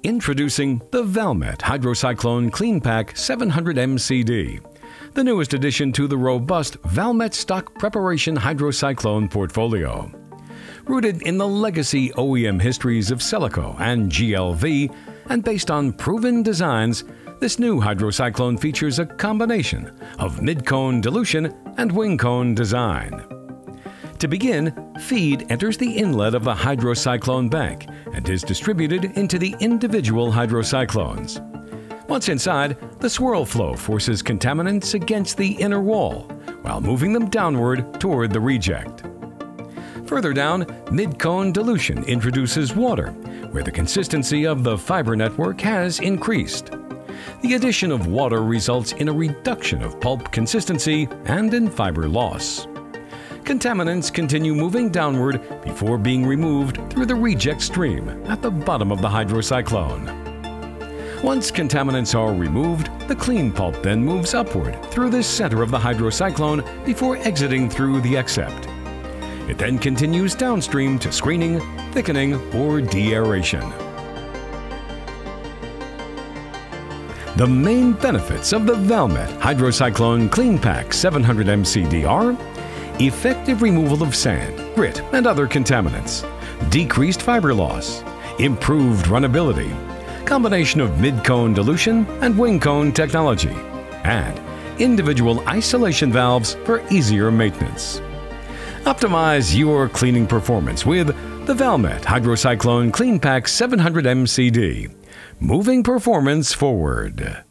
Introducing the Valmet Hydrocyclone Cleanpac 700 MCD, the newest addition to the robust Valmet stock preparation hydrocyclone portfolio. Rooted in the legacy OEM histories of Celico and GLV, and based on proven designs, this new hydrocyclone features a combination of mid-cone dilution and wing cone design. To begin, feed enters the inlet of the hydrocyclone bank and is distributed into the individual hydrocyclones. Once inside, the swirl flow forces contaminants against the inner wall while moving them downward toward the reject. Further down, mid-cone dilution introduces water, where the consistency of the fiber network has increased. The addition of water results in a reduction of pulp consistency and in fiber loss. Contaminants continue moving downward before being removed through the reject stream at the bottom of the hydrocyclone. Once contaminants are removed, the clean pulp then moves upward through the center of the hydrocyclone before exiting through the accept. It then continues downstream to screening, thickening, or de-aeration. The main benefits of the Valmet Hydrocyclone Cleanpac 700 MCD are effective removal of sand, grit, and other contaminants, decreased fiber loss, improved runnability, combination of mid-cone dilution and wing cone technology, and individual isolation valves for easier maintenance. Optimize your cleaning performance with the Valmet Hydrocyclone Cleanpac 700 MCD, moving performance forward.